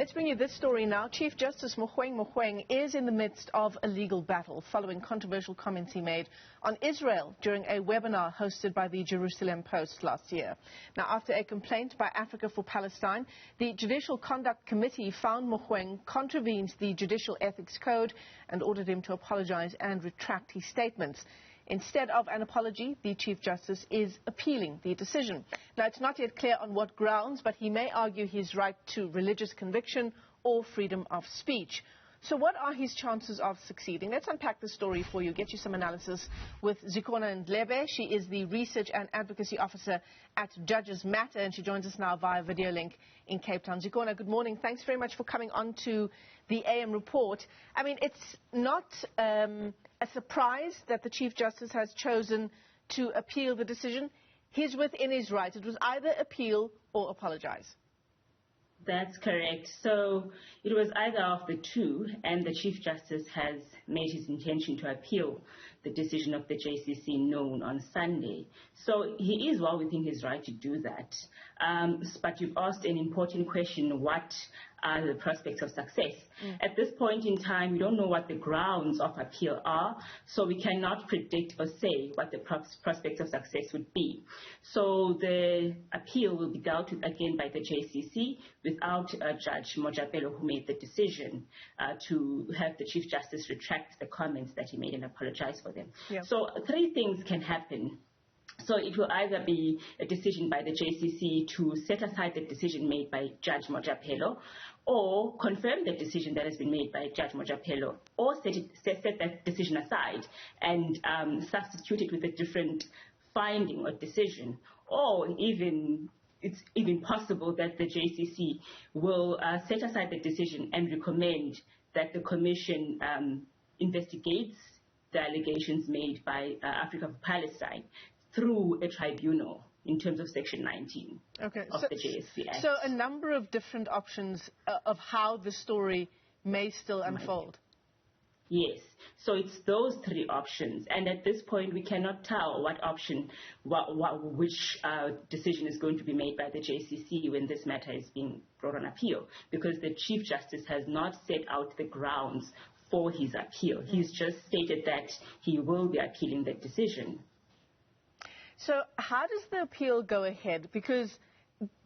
Let's bring you this story now. Chief Justice Mogoeng Mogoeng is in the midst of a legal battle following controversial comments he made on Israel during a webinar hosted by the Jerusalem Post last year. Now, after a complaint by Africa for Palestine, the Judicial Conduct Committee found Mogoeng contravened the Judicial Ethics Code and ordered him to apologize and retract his statements. Instead of an apology, the Chief Justice is appealing the decision. Now, it's not yet clear on what grounds, but he may argue his right to religious conviction or freedom of speech. So what are his chances of succeeding? Let's unpack the story for you, get you some analysis with Zikhona Ndlebe. She is the Research and Advocacy Officer at Judges Matter, and she joins us now via video link in Cape Town. Zikhona, good morning. Thanks very much for coming on to the AM report. I mean, it's not a surprise that the Chief Justice has chosen to appeal the decision. He's within his right. It was either appeal or apologize. That's correct. So it was either of the two, and the Chief Justice has made his intention to appeal the decision of the JCC known on Sunday. So he is well within his right to do that. But you've asked an important question: what are the prospects of success? At this point in time, we don't know what the grounds of appeal are, so we cannot predict or say what the prospects of success would be. So the appeal will be dealt with again by the JCC without Judge Mogoeng, who made the decision to have the Chief Justice retract the comments that he made and apologize for them. Yeah. So three things can happen. So it will either be a decision by the JCC to set aside the decision made by Judge Mogoeng, or confirm the decision that has been made by Judge Mogoeng, or set that decision aside and substitute it with a different finding or decision, or it's even possible that the JCC will set aside the decision and recommend that the Commission investigates the allegations made by Africa for Palestine through a tribunal in terms of Section 19 of the JSC Act. So a number of different options of how the story may still unfold. Yes. So it's those three options. And at this point, we cannot tell what option, which decision is going to be made by the JCC when this matter is being brought on appeal, because the Chief Justice has not set out the grounds for his appeal. He's just stated that he will be appealing that decision. So how does the appeal go ahead? Because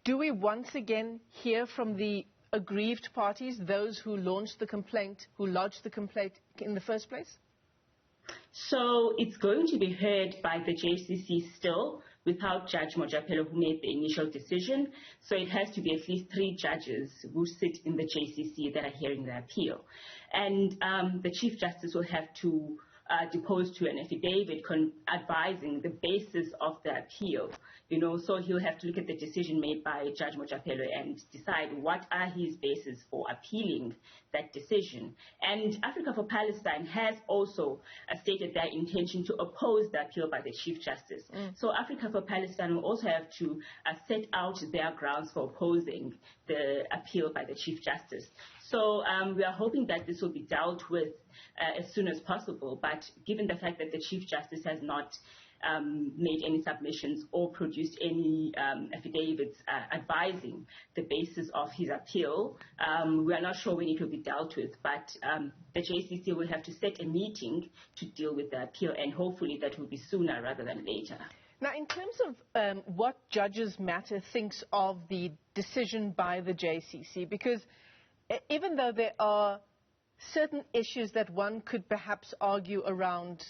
do we once again hear from the aggrieved parties, those who launched the complaint, who lodged the complaint in the first place? So it's going to be heard by the JCC still, without Judge Mogoeng, who made the initial decision. So it has to be at least 3 judges who sit in the JCC that are hearing the appeal. And the Chief Justice will have to depose to an affidavit advising the basis of the appeal. So he'll have to look at the decision made by Judge Mogoeng and decide what are his bases for appealing that decision. And Africa for Palestine has also stated their intention to oppose the appeal by the Chief Justice. So Africa for Palestine will also have to set out their grounds for opposing the appeal by the Chief Justice. So we are hoping that this will be dealt with as soon as possible. But given the fact that the Chief Justice has not made any submissions or produced any affidavits advising the basis of his appeal, we are not sure when it will be dealt with. But the JCC will have to set a meeting to deal with the appeal, and hopefully that will be sooner rather than later. Now, in terms of what Judges Matter thinks of the decision by the JCC, because even though there are certain issues that one could perhaps argue around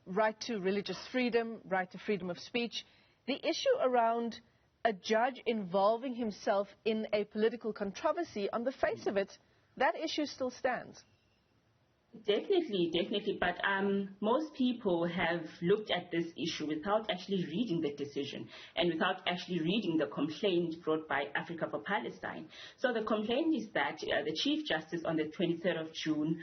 right to religious freedom, right to freedom of speech, the issue around a judge involving himself in a political controversy, on the face of it, that issue still stands. Definitely. But most people have looked at this issue without actually reading the decision and without actually reading the complaint brought by Africa for Palestine. So the complaint is that the Chief Justice on the 23rd of June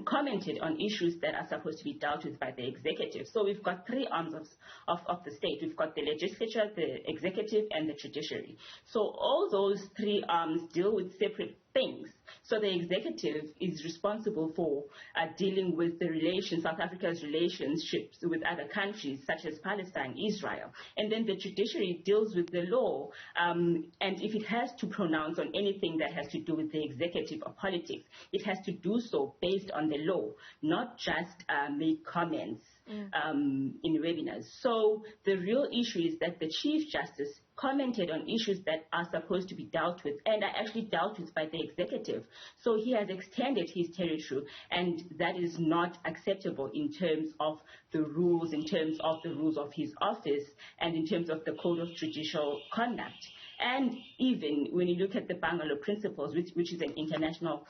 commented on issues that are supposed to be dealt with by the executive. So we've got 3 arms of the state. We've got the legislature, the executive, and the judiciary. So all those 3 arms deal with separate things. So the executive is responsible for dealing with the relations, South Africa's relationships with other countries such as Palestine, Israel. And then the judiciary deals with the law. And if it has to pronounce on anything that has to do with the executive or politics, it has to do so based on the law, not just make comments in webinars. So the real issue is that the Chief Justice commented on issues that are supposed to be dealt with and are actually dealt with by the executive. So he has extended his territory, and that is not acceptable in terms of the rules, in terms of the rules of his office, and in terms of the Code of Judicial Conduct. And even when you look at the Bangalore Principles, which is an international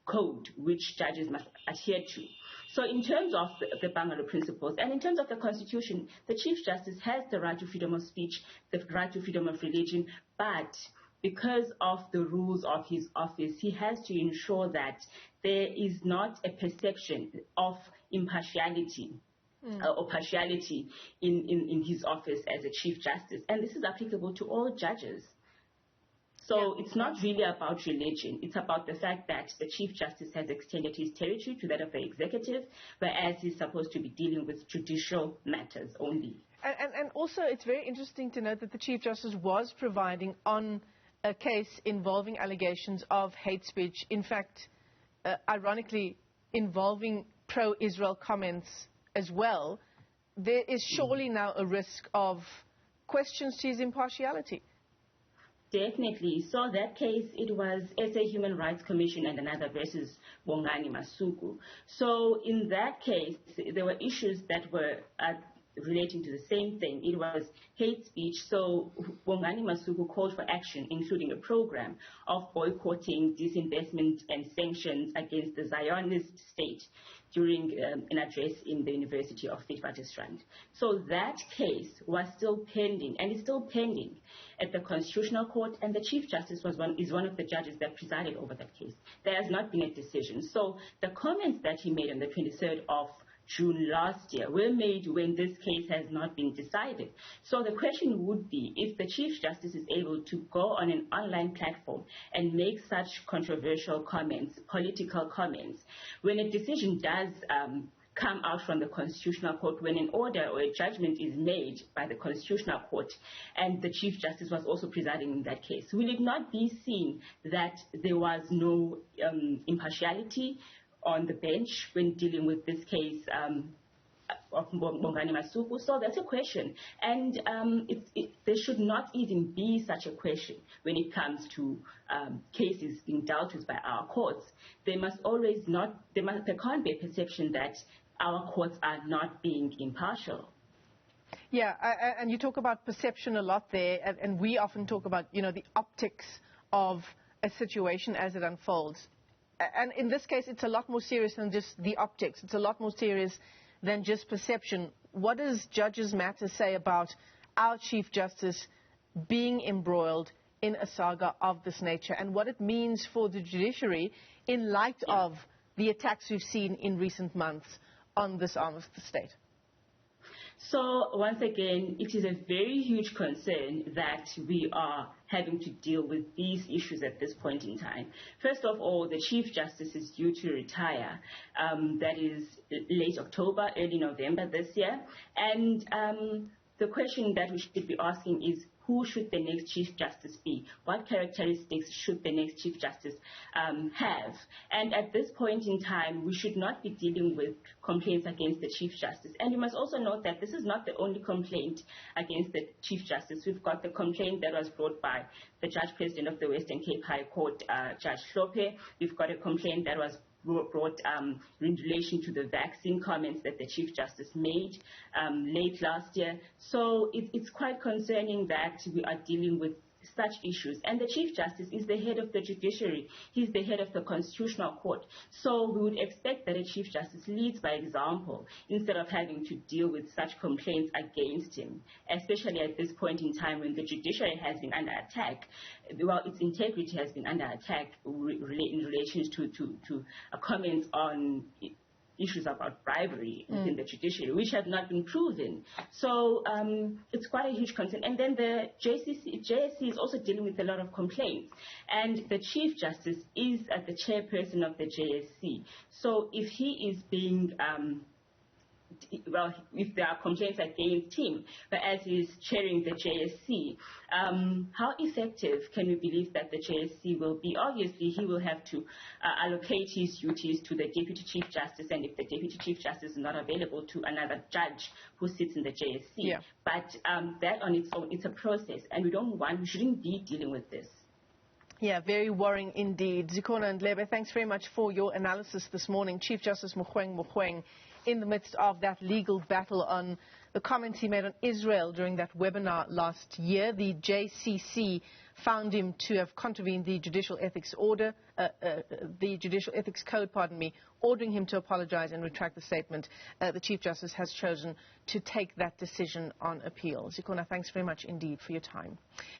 code which judges must adhere to. So in terms of the Bangalore Principles and in terms of the Constitution, the Chief Justice has the right to freedom of speech, the right to freedom of religion, but because of the rules of his office, he has to ensure that there is not a perception of impartiality or partiality in his office as a Chief Justice. And this is applicable to all judges. So it's not really about religion. It's about the fact that the Chief Justice has extended his territory to that of the executive, whereas he's supposed to be dealing with judicial matters only. And also, it's very interesting to note that the Chief Justice was providing on a case involving allegations of hate speech, in fact, ironically, involving pro-Israel comments as well. There is surely now a risk of questions to his impartiality. Definitely. So that case, it was SA Human Rights Commission and another versus Bongani Masuku. So in that case, there were issues that were relating to the same thing. It was hate speech. So Bongani Masuku called for action, including a program of boycotting, disinvestment, and sanctions against the Zionist state during an address in the University of Witwatersrand. So that case was still pending, and is still pending at the Constitutional Court, and the Chief Justice is one of the judges that presided over that case. There has not been a decision. So the comments that he made on the 23rd of June last year were made when this case has not been decided. So the question would be, if the Chief Justice is able to go on an online platform and make such controversial comments, political comments, when a decision does come out from the Constitutional Court, when an order or a judgment is made by the Constitutional Court, and the Chief Justice was also presiding in that case, will it not be seen that there was no impartiality on the bench when dealing with this case of Bongani Masuku? So that's a question. And there should not even be such a question when it comes to cases being dealt with by our courts. There can't be a perception that our courts are not being impartial. Yeah, and you talk about perception a lot there, and we often talk about, the optics of a situation as it unfolds. And in this case, it's a lot more serious than just the optics. It's a lot more serious than just perception. What does Judges Matter say about our Chief Justice being embroiled in a saga of this nature, and what it means for the judiciary in light of the attacks we've seen in recent months on this arm of the state? So once again, it is a very huge concern that we are having to deal with these issues at this point in time. First of all, the Chief Justice is due to retire. That is late October, early November this year. And the question that we should be asking is, who should the next Chief Justice be? What characteristics should the next Chief Justice have? And at this point in time, we should not be dealing with complaints against the Chief Justice. And you must also note that this is not the only complaint against the Chief Justice. We've got the complaint that was brought by the Judge President of the Western Cape High Court, Judge Hlophe. We've got a complaint that was brought in relation to the vaccine comments that the Chief Justice made late last year. So it's quite concerning that we are dealing with such issues. And the Chief Justice is the head of the judiciary. He's the head of the Constitutional Court. So we would expect that a Chief Justice leads by example instead of having to deal with such complaints against him, especially at this point in time when the judiciary has been under attack. Well, its integrity has been under attack in relation to comments on issues about bribery within the judiciary, which have not been proven. So it's quite a huge concern. And then the JSC is also dealing with a lot of complaints. And the Chief Justice is the chairperson of the JSC. So if he is being if there are complaints against him, but as he's chairing the JSC, how effective can we believe that the JSC will be? Obviously, he will have to allocate his duties to the Deputy Chief Justice, and if the Deputy Chief Justice is not available, to another judge who sits in the JSC. Yeah. But that on its own, it's a process, and we shouldn't be dealing with this. Yeah, very worrying indeed. Zikhona Ndlebe, thanks very much for your analysis this morning. Chief Justice Mogoeng Mogoeng, in the midst of that legal battle on the comments he made on Israel during that webinar last year. The JCC found him to have contravened the Judicial Ethics Code, ordering him to apologize and retract the statement. The Chief Justice has chosen to take that decision on appeal. Zikhona, thanks very much indeed for your time.